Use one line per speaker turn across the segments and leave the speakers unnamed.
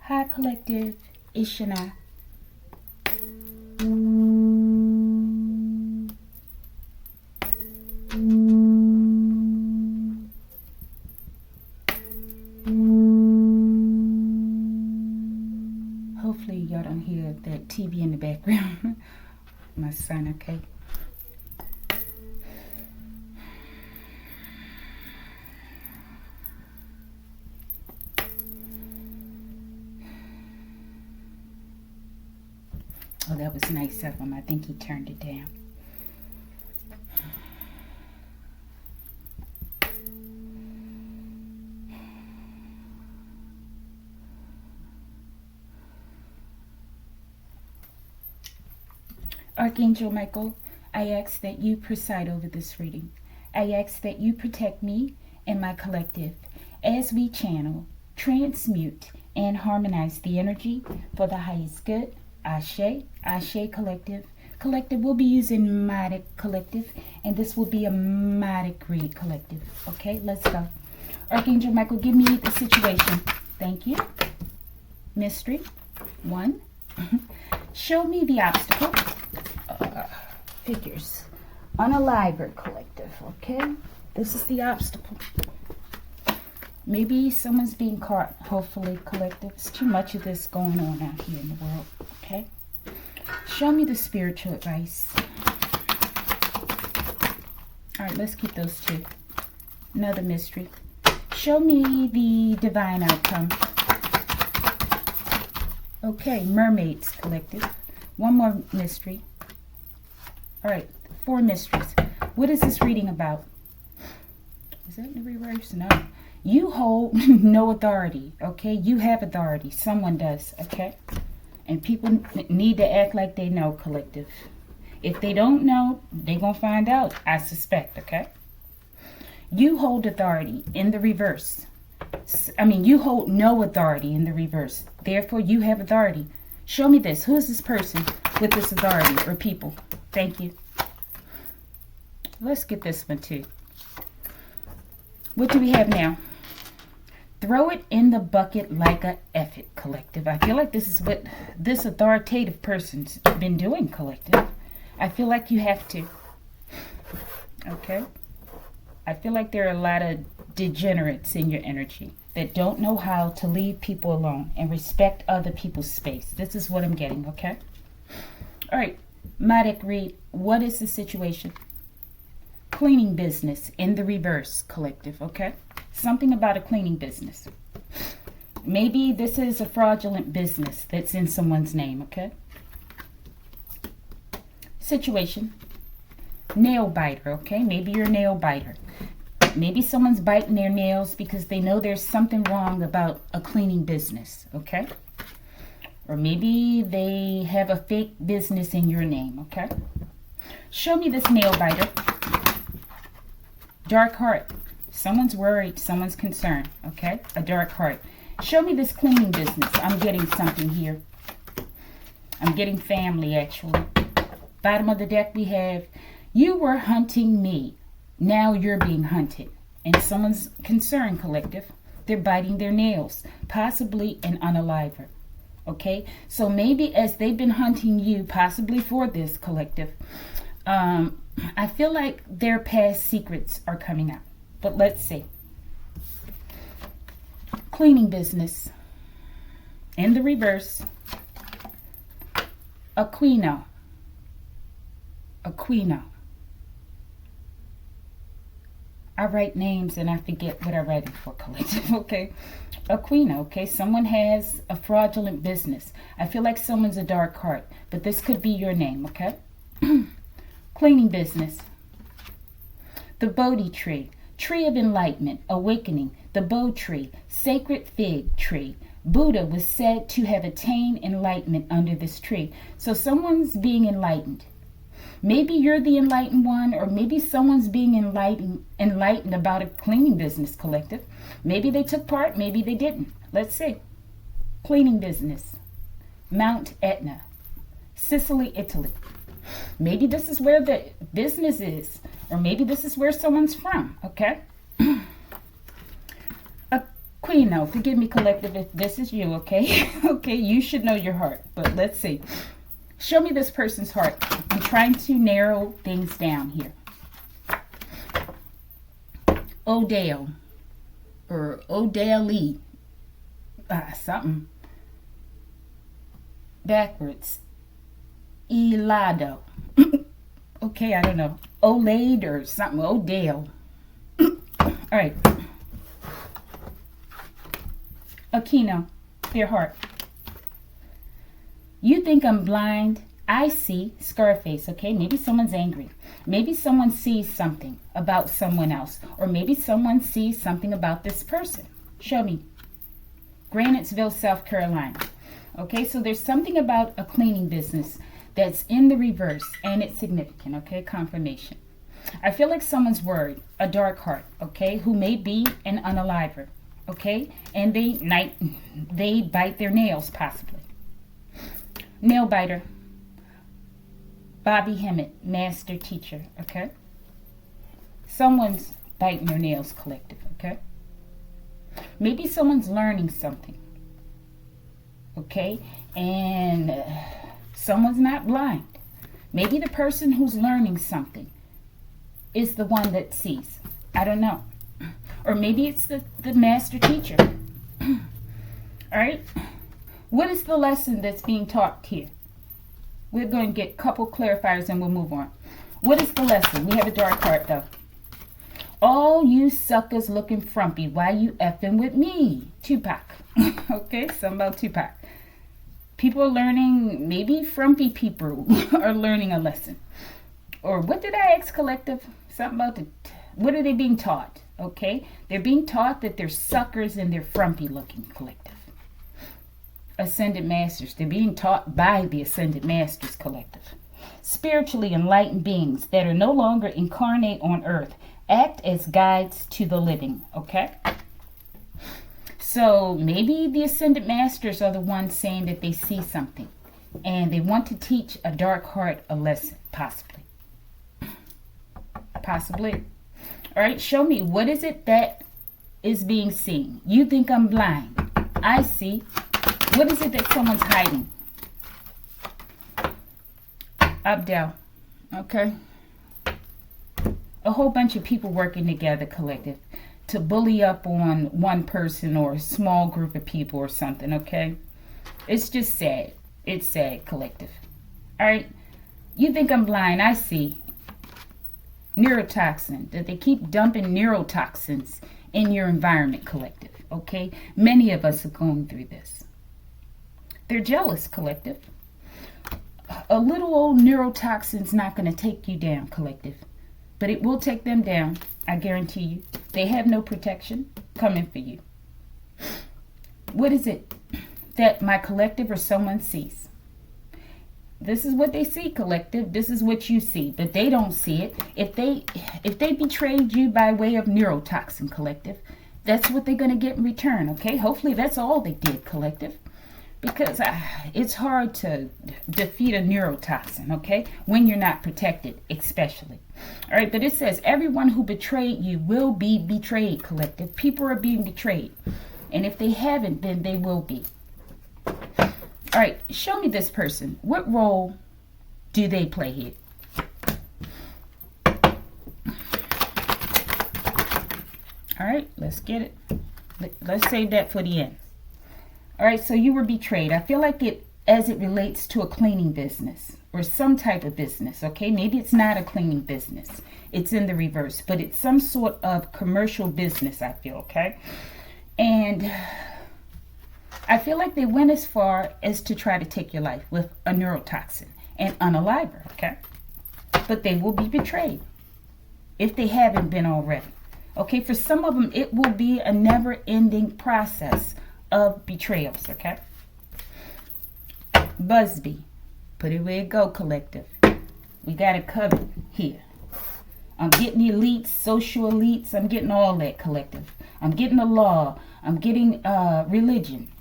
Hi, collective. It's Shana. Hopefully y'all don't hear that TV in the background. My son, okay? Oh, that was nice of him. I think he turned it down. Archangel Michael, I ask that you preside over this reading. I ask that you protect me and my collective as we channel, transmute, and harmonize the energy for the highest good. Ashe, Ashe collective. Collective will be using MyhDeck collective, and this will be a MyhDeck read collective. Okay, let's go. Archangel Michael, give me the situation. Thank you. Mystery 1. Show me the obstacle. Figures. Unaliver collective. Okay, this is the obstacle. Maybe someone's being caught. Hopefully, collective. There's too much of this going on out here in the world. Okay. Show me the spiritual advice. All right, let's keep those two. Another mystery. Show me the divine outcome. Okay, mermaids collective. One more mystery. All right, 4 mysteries. What is this reading about? Is that in the reverse? No. You hold no authority, okay? You have authority. Someone does, okay? And people need to act like they know, collective. If they don't know, they're going to find out, I suspect, okay? You hold authority in the reverse. You hold no authority in the reverse. Therefore, you have authority. Show me this. Who is this person with this authority or people? Thank you. Let's get this one too. What do we have now? Throw it in the bucket like a F it, collective. I feel like this is what this authoritative person's been doing, collective. I feel like you have to. Okay? I feel like there are a lot of degenerates in your energy that don't know how to leave people alone and respect other people's space. This is what I'm getting, okay? All right. MyhDeck read, what is the situation? Cleaning business in the reverse, collective, okay? Something about a cleaning business. Maybe this is a fraudulent business that's in someone's name, okay? Situation. Nail biter, okay? Maybe you're a nail biter. Maybe someone's biting their nails because they know there's something wrong about a cleaning business, okay? Or maybe they have a fake business in your name, okay? Show me this nail biter. Dark heart. Someone's worried. Someone's concerned, okay? A dark heart. Show me this cleaning business. I'm getting something here. I'm getting family, actually. Bottom of the deck we have, you were hunting me. Now you're being hunted. And someone's concerned, collective. They're biting their nails. Possibly an unaliver. Okay, so maybe as they've been hunting you, possibly for this, collective, I feel like their past secrets are coming out. But let's see. Cleaning business. In the reverse. Aquino. I write names and I forget what I write it for, collective, okay? Aquino, okay? Someone has a fraudulent business. I feel like someone's a dark heart, but this could be your name, okay? Cleaning business. The Bodhi tree. Tree of enlightenment, awakening. The Bo tree. Sacred fig tree. Buddha was said to have attained enlightenment under this tree. So someone's being enlightened. Maybe you're the enlightened one, or maybe someone's being enlightened about a cleaning business, collective. Maybe they took part, maybe they didn't. Let's see. Cleaning business. Mount Etna. Sicily, Italy. Maybe this is where the business is, or maybe this is where someone's from, okay? Aquino, forgive me, collective, if this is you, okay? Okay, you should know your heart, but let's see. Show me this person's heart. I'm trying to narrow things down here. Odale, or Odale, something. Backwards. Elado. Okay, I don't know. Olade or something. Odale. All right. Aquino, your heart. You think I'm blind? I see. Scarface, okay? Maybe someone's angry. Maybe someone sees something about someone else. Or maybe someone sees something about this person. Show me. Granitesville, South Carolina. Okay, so there's something about a cleaning business that's in the reverse, and it's significant, okay? Confirmation. I feel like someone's worried, a dark heart, okay, who may be an unaliver, okay? And they bite their nails, possibly. Nail biter. Bobby Hemmett, master teacher, okay? Someone's biting their nails, collective, okay? Maybe someone's learning something, okay? And someone's not blind. Maybe the person who's learning something is the one that sees. I don't know. Or maybe it's the master teacher. All right? What is the lesson that's being taught here? We're going to get a couple clarifiers and we'll move on. What is the lesson? We have a dark heart, though. All you suckers looking frumpy, why you effing with me? Tupac. Okay, something about Tupac. People are learning, maybe frumpy people are learning a lesson. Or what did I ask, collective? Something about what are they being taught? Okay, they're being taught that they're suckers and they're frumpy looking, collective. Ascended masters, they're being taught by the ascended masters, collective. Spiritually enlightened beings that are no longer incarnate on earth act as guides to the living, okay? So maybe the ascended masters are the ones saying that they see something and they want to teach a dark heart a lesson, possibly. Possibly. All right, show me, what is it that is being seen? You think I'm blind. I see. What is it that someone's hiding? Abdel. Okay. A whole bunch of people working together, collective, to bully up on one person or a small group of people or something, okay? It's just sad. It's sad, collective. All right? You think I'm blind. I see. Neurotoxin. That they keep dumping neurotoxins in your environment, collective, okay? Many of us are going through this. They're jealous, collective. A little old neurotoxin's not going to take you down, collective. But it will take them down, I guarantee you. They have no protection coming for you. What is it that my collective or someone sees? This is what they see, collective. This is what you see, but they don't see it. If they betrayed you by way of neurotoxin, collective, that's what they're going to get in return, okay? Hopefully that's all they did, collective. Because it's hard to defeat a neurotoxin, okay? When you're not protected, especially. All right, but it says, everyone who betrayed you will be betrayed, collective. People are being betrayed. And if they haven't, then they will be. All right, show me this person. What role do they play here? All right, let's get it. Let's save that for the end. All right, so you were betrayed. I feel like it, as it relates to a cleaning business or some type of business, okay? Maybe it's not a cleaning business. It's in the reverse, but it's some sort of commercial business, I feel, okay? And I feel like they went as far as to try to take your life with a neurotoxin and unaliver, okay? But they will be betrayed if they haven't been already. Okay, for some of them, it will be a never-ending process of betrayals, okay? Busby, put it where it go, collective. We got it covered here. I'm getting elites, social elites. I'm getting all that, collective. I'm getting the law. I'm getting religion.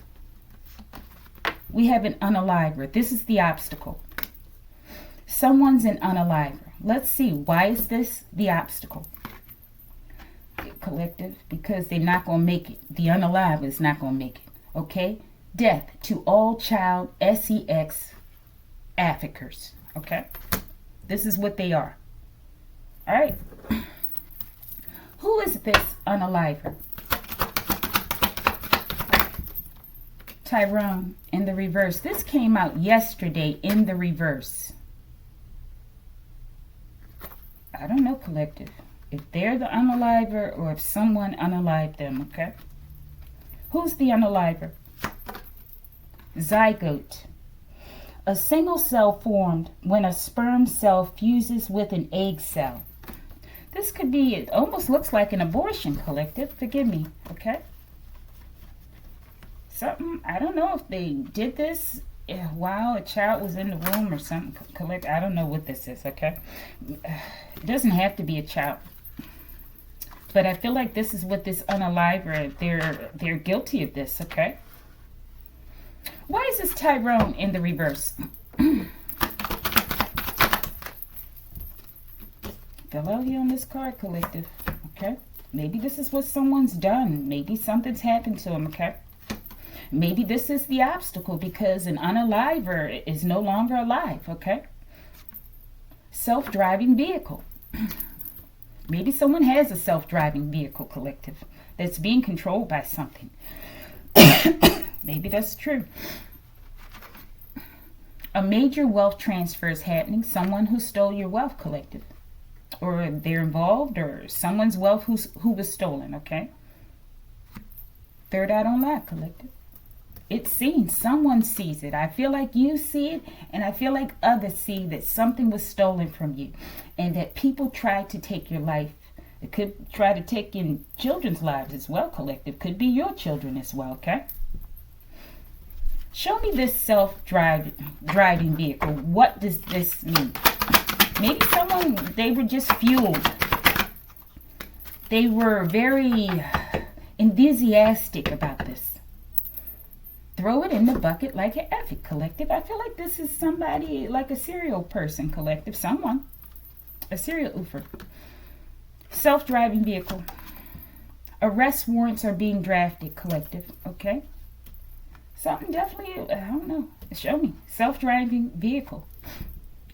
We have an unaliver. This is the obstacle. Someone's an unaliver. Let's see. Why is this the obstacle? collective, because they're not going to make it. The unalive is not going to make it. Okay? Death to all child sex traffickers. Okay? This is what they are. All right? Who is this unaliver? Tyrone in the reverse. This came out yesterday in the reverse. I don't know, collective, if they're the unaliver or if someone unalived them, okay? Who's the unaliver? Zygote. A single cell formed when a sperm cell fuses with an egg cell. This could be, it almost looks like an abortion, collective. Forgive me, okay? Something, I don't know if they did this while a child was in the womb or something. Collective, I don't know what this is, okay? It doesn't have to be a child. But I feel like this is what this unaliver, they're guilty of this, okay? Why is this Tyrone in the reverse? Fell out here on this card, collective, okay? Maybe this is what someone's done. Maybe something's happened to them, okay? Maybe this is the obstacle because an unaliver is no longer alive, okay? Self-driving vehicle. Maybe someone has a self-driving vehicle, collective, that's being controlled by something. Maybe that's true. A major wealth transfer is happening. Someone who stole your wealth, collective. Or they're involved, or someone's wealth who was stolen, okay? Third eye don't lie, collective. It's seen. Someone sees it. I feel like you see it, and I feel like others see that something was stolen from you, and that people tried to take your life. It could try to take in children's lives as well, collective. Could be your children as well, okay? Show me this self-driving vehicle. What does this mean? Maybe someone, they were just fueled. They were very enthusiastic about this. Throw it in the bucket like an ethic, collective. I feel like this is somebody like a serial person, collective. Someone. A serial oofer. Self-driving vehicle. Arrest warrants are being drafted, collective. Okay? Something definitely, I don't know. Show me. Self-driving vehicle.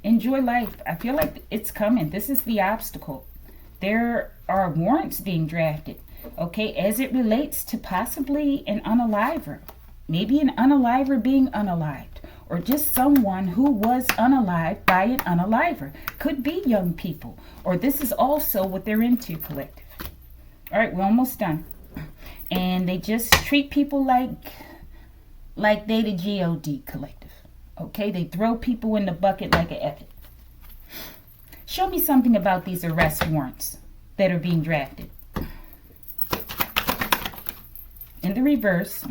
Enjoy life. I feel like it's coming. This is the obstacle. There are warrants being drafted. Okay? As it relates to possibly an unaliver. Maybe an unaliver being unalived, or just someone who was unalived by an unaliver. Could be young people, or this is also what they're into, collective. All right, we're almost done. And they just treat people like they the G.O.D. collective. Okay, they throw people in the bucket like an ethic. Show me something about these arrest warrants that are being drafted. In the reverse,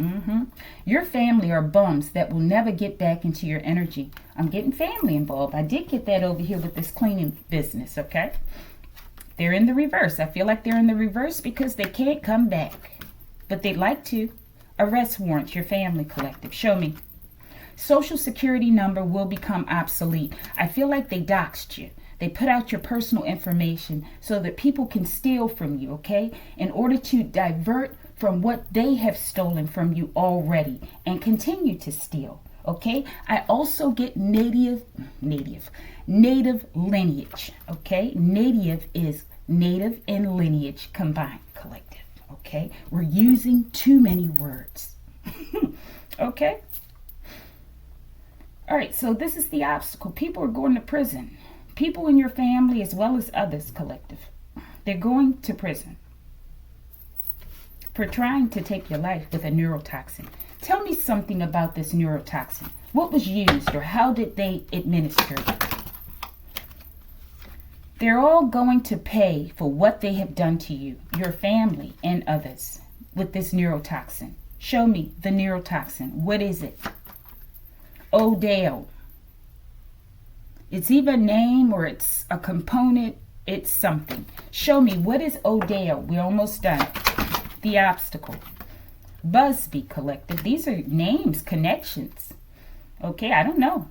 your family are bums that will never get back into your energy. I'm getting family involved. I did get that over here with this cleaning business, okay? They're in the reverse. I feel like they're in the reverse because they can't come back. But they'd like to. Arrest warrants, your family, collective. Show me. Social security number will become obsolete. I feel like they doxed you. They put out your personal information so that people can steal from you, okay? In order to divert from what they have stolen from you already and continue to steal, okay? I also get native lineage, okay? Native is native and lineage combined, collective, okay? We're using too many words, okay? All right, so this is the obstacle. People are going to prison. People in your family as well as others, collective. They're going to prison for trying to take your life with a neurotoxin. Tell me something about this neurotoxin. What was used or how did they administer it? They're all going to pay for what they have done to you, your family, and others with this neurotoxin. Show me the neurotoxin. What is it? Odeo. It's either a name or it's a component. It's something. Show me, what is Odeo? We're almost done. The obstacle. Busby collective. These are names, connections. Okay, I don't know.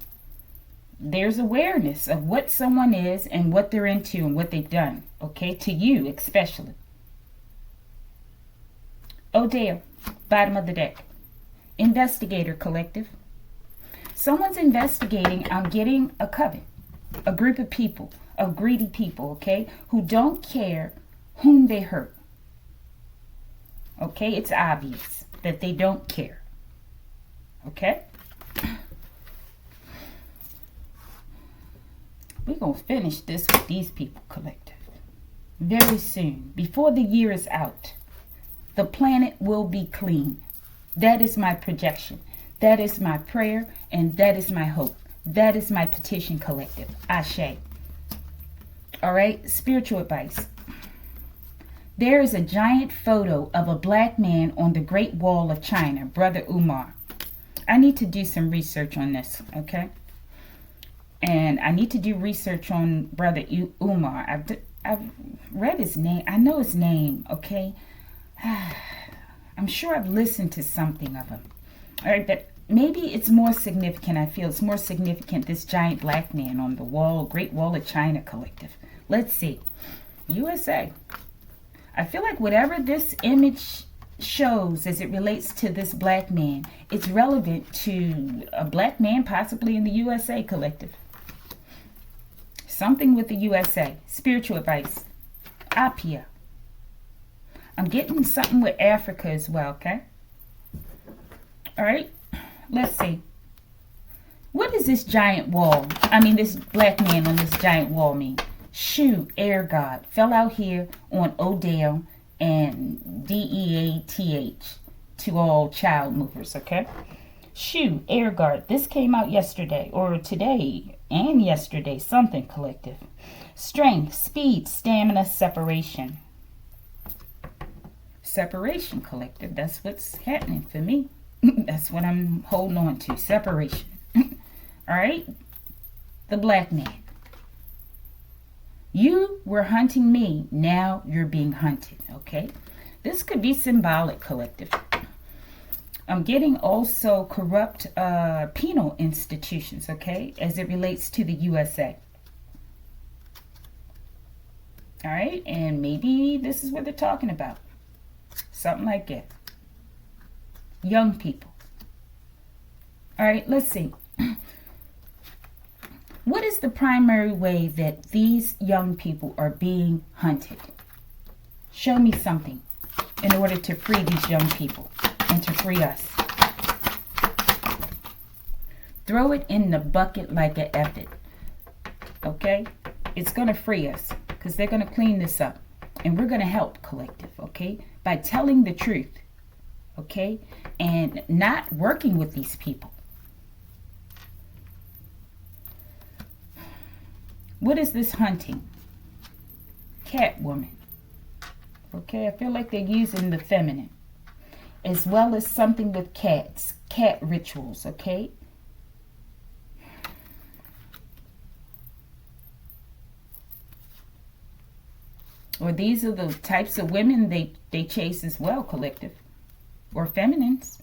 There's awareness of what someone is and what they're into and what they've done. Okay, to you especially. Odell, bottom of the deck. Investigator collective. Someone's investigating on getting a coven, a group of people, of greedy people, okay, who don't care whom they hurt. Okay, it's obvious that they don't care. Okay? We're going to finish this with these people collective. Very soon, before the year is out, the planet will be clean. That is my projection. That is my prayer, and that is my hope. That is my petition collective. Ashe. All right, spiritual advice. There is a giant photo of a black man on the Great Wall of China, Brother Umar. I need to do some research on this, okay? And I need to do research on Brother Umar. I've read his name. I know his name, okay? I'm sure I've listened to something of him. All right, but maybe it's more significant. I feel it's more significant, this giant black man on the wall, Great Wall of China collective. Let's see. USA. I feel like whatever this image shows as it relates to this black man, it's relevant to a black man possibly in the USA collective. Something with the USA. Spiritual advice. Apia. I'm getting something with Africa as well, okay? All right. Let's see. What does this giant wall, this black man on this giant wall mean? Shu, air god, fell out here on Odell and DEATH to all child movers, okay? Shu, air guard. This came out yesterday or today and yesterday, something collective. Strength, speed, stamina, separation. Separation collective. That's what's happening for me. That's what I'm holding on to. Separation. All right? The black man. You were hunting me. Now you're being hunted. Okay? This could be symbolic collective. I'm getting also corrupt penal institutions, okay, as it relates to the USA. All right? And maybe this is what they're talking about. Something like that. Young people. All right, let's see. What is the primary way that these young people are being hunted? Show me something in order to free these young people and to free us. Throw it in the bucket like an effort. Okay? It's going to free us because they're going to clean this up. And we're going to help collective, okay? By telling the truth, okay? And not working with these people. What is this hunting? Catwoman. Okay, I feel like they're using the feminine. As well as something with cats. Cat rituals, okay? Or these are the types of women they chase as well, collective. Or feminines.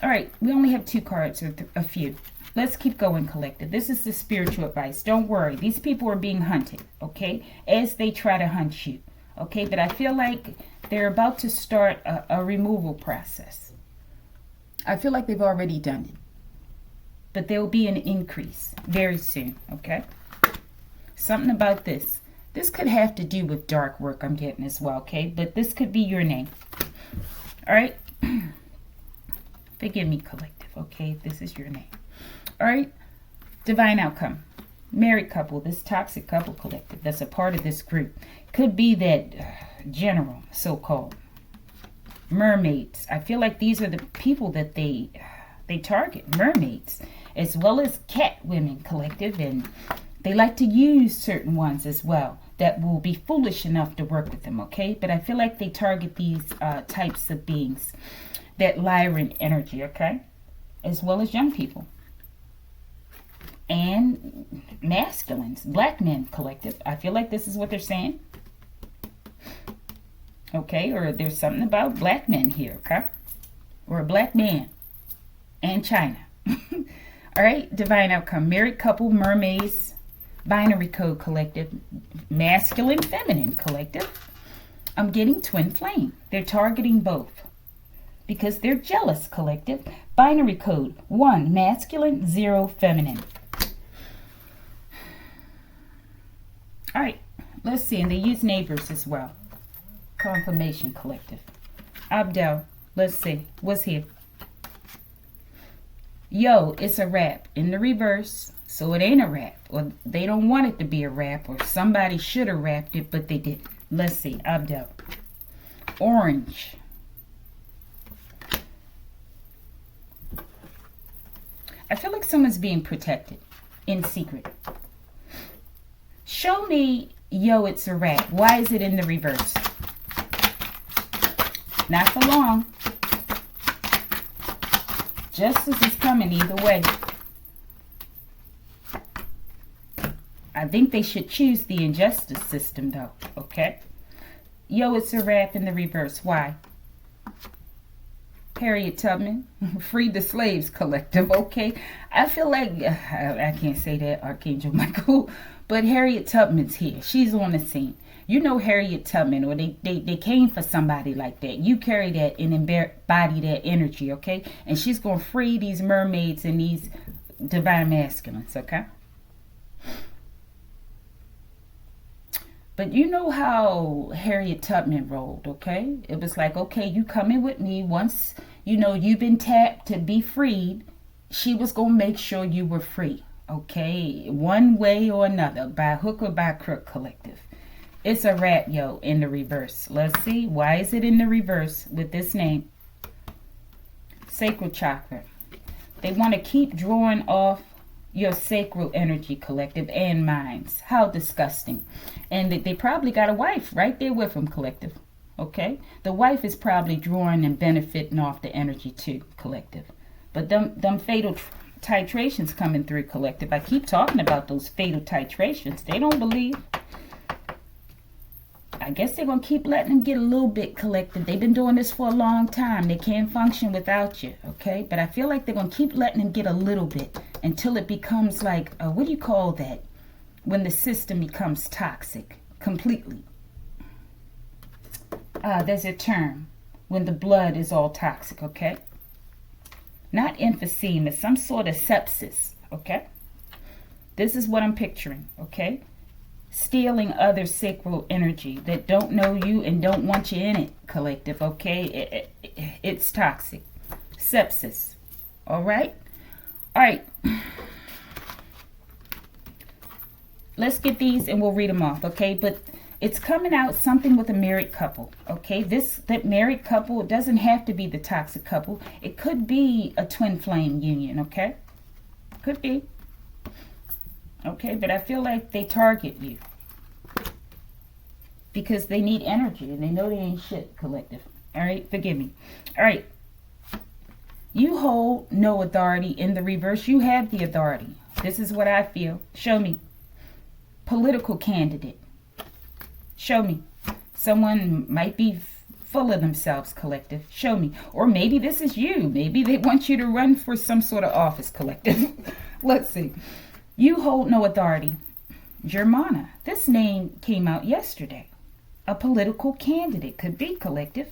All right, we only have 2 cards or a few. Let's keep going, collective. This is the spiritual advice. Don't worry. These people are being hunted, okay? As they try to hunt you, okay? But I feel like they're about to start a removal process. I feel like they've already done it. But there will be an increase very soon, okay? Something about this. This could have to do with dark work I'm getting as well, okay? But this could be your name. All right? Forgive me, collective, okay? If this is your name. All right? Divine outcome. Married couple, this toxic couple collective that's a part of this group. Could be that general, so-called. Mermaids. I feel like these are the people that they target. Mermaids. As well as cat women collective. And they like to use certain ones as well that will be foolish enough to work with them, okay? But I feel like they target these types of beings. That Lyran energy, okay? As well as young people. And masculines, black men collective. I feel like this is what they're saying. Okay, or there's something about black men here, okay? Or a black man. And China. All right, divine outcome. Married couple, mermaids, binary code collective, masculine, feminine collective. I'm getting twin flame. They're targeting both because they're jealous, collective. Binary code 1 masculine, 0 feminine. All right, let's see. And they use neighbors as well. Confirmation, collective. Abdel, let's see. What's here? Yo, it's a rap in the reverse. So it ain't a rap. Or they don't want it to be a rap. Or somebody should have rapped it, but they didn't. Let's see. Abdel. Orange. I feel like someone's being protected in secret. Show me, yo, it's a rap. Why is it in the reverse? Not for long. Justice is coming either way. I think they should choose the injustice system, though. Okay? Yo, it's a rap in the reverse. Why? Harriet Tubman, Free the Slaves Collective, okay? I feel like, I can't say that, Archangel Michael, but Harriet Tubman's here. She's on the scene. You know Harriet Tubman, or they came for somebody like that. You carry that and embody that energy, okay? And she's going to free these mermaids and these divine masculines, okay? But you know how Harriet Tubman rolled, okay? It was like, okay, you coming with me. Once, you know, you've been tapped to be freed, she was going to make sure you were free, okay? One way or another, by hook or by crook, collective. It's a rat, yo, in the reverse. Let's see. Why is it in the reverse with this name? Sacral chakra. They want to keep drawing off your sacral energy, collective, and minds. How disgusting. And they probably got a wife right there with them, collective. Okay? The wife is probably drawing and benefiting off the energy too, collective. But them fatal titrations coming through, collective. I keep talking about those fatal titrations. They don't believe. I guess they're going to keep letting them get a little bit, collective. They've been doing this for a long time. They can't function without you, okay? But I feel like they're going to keep letting them get a little bit until it becomes like, what do you call that? When the system becomes toxic completely. There's a term. When the blood is all toxic, okay? Not emphysema, some sort of sepsis, okay? This is what I'm picturing, okay? Stealing other sacral energy that don't know you and don't want you in it, collective, okay? It's toxic. Sepsis. All right? All right. Let's get these and we'll read them off, okay? But it's coming out something with a married couple, okay? That married couple, it doesn't have to be the toxic couple. It could be a twin flame union, okay? Could be. Okay, but I feel like they target you because they need energy and they know they ain't shit, collective. All right, forgive me. All right, you hold no authority in the reverse. You have the authority. This is what I feel. Show me. Political candidate. Show me. Someone might be full of themselves, collective. Show me. Or maybe this is you. Maybe they want you to run for some sort of office, collective. Let's see. You hold no authority. Germana. This name came out yesterday. A political candidate. Could be, collective.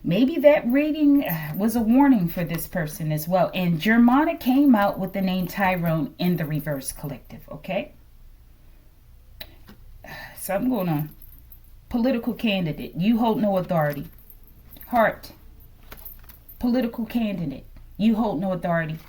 Maybe that reading was a warning for this person as well. And Germana came out with the name Tyrone in the reverse, collective. Okay? Something going on. Political candidate. You hold no authority. Heart. Political candidate. You hold no authority.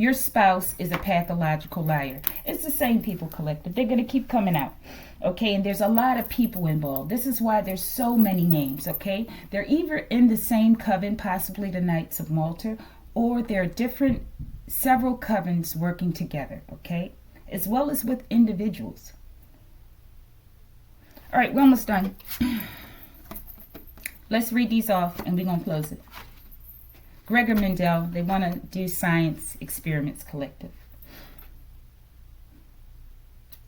Your spouse is a pathological liar. It's the same people, collective. They're going to keep coming out. Okay, and there's a lot of people involved. This is why there's so many names, okay? They're either in the same coven, possibly the Knights of Malta, or there are several covens working together, okay? As well as with individuals. All right, we're almost done. Let's read these off and we're going to close it. Gregor Mendel, they want to do science experiments, collective.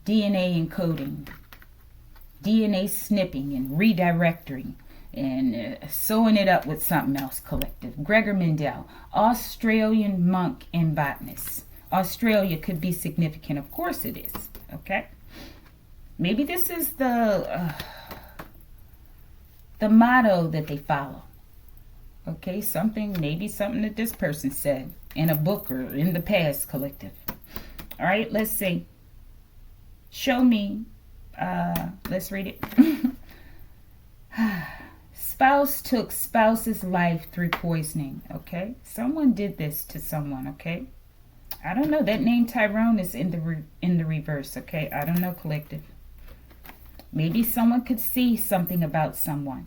DNA encoding, DNA snipping and redirecting and sewing it up with something else, collective. Gregor Mendel, Australian monk and botanist. Australia could be significant. Of course it is, okay? Maybe this is the... the motto that they follow. Okay, maybe something that this person said in a book or in the past, collective. All right, let's see. Show me. Let's read it. Spouse took spouse's life through poisoning. Okay, someone did this to someone. Okay, I don't know. That name Tyrone is in the reverse. Okay, I don't know, collective. Maybe someone could see something about someone.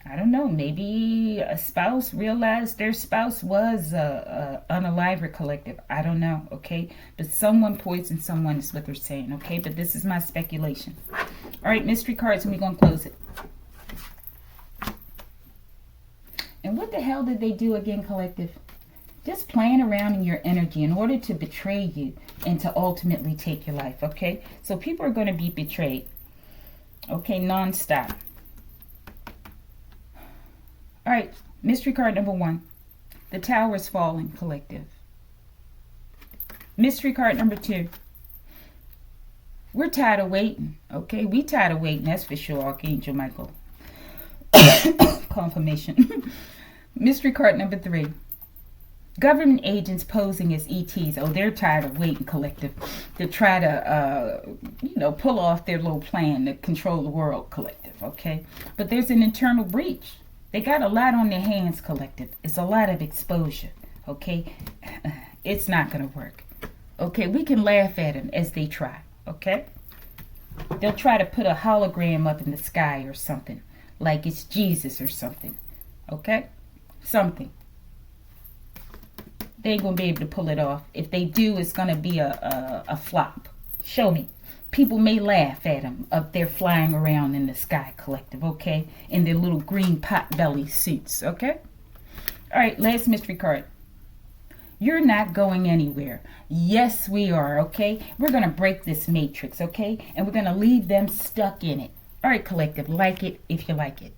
I don't know. Maybe a spouse realized their spouse was unalive, collective. I don't know, okay? But someone poisoned someone is what they're saying, okay? But this is my speculation. All right, mystery cards, and we're going to close it. And what the hell did they do again, collective? Just playing around in your energy in order to betray you and to ultimately take your life, okay? So people are going to be betrayed, okay, nonstop. All right, mystery card number 1. The tower is falling, collective. Mystery card number 2. We're tired of waiting, okay? We tired of waiting, that's for sure, Archangel Michael. Confirmation. Mystery card number 3. Government agents posing as ETs. Oh, they're tired of waiting, collective. They try to, pull off their little plan to control the world, collective, okay? But there's an internal breach. They got a lot on their hands, collective. It's a lot of exposure, okay? It's not going to work, okay? We can laugh at them as they try, okay? They'll try to put a hologram up in the sky or something, like it's Jesus or something, okay? Something. They ain't going to be able to pull it off. If they do, it's going to be a flop. Show me. People may laugh at them up there flying around in the sky, collective, okay? In their little green pot-belly suits, okay? All right, last mystery card. You're not going anywhere. Yes, we are, okay? We're going to break this matrix, okay? And we're going to leave them stuck in it. All right, collective, like it if you like it.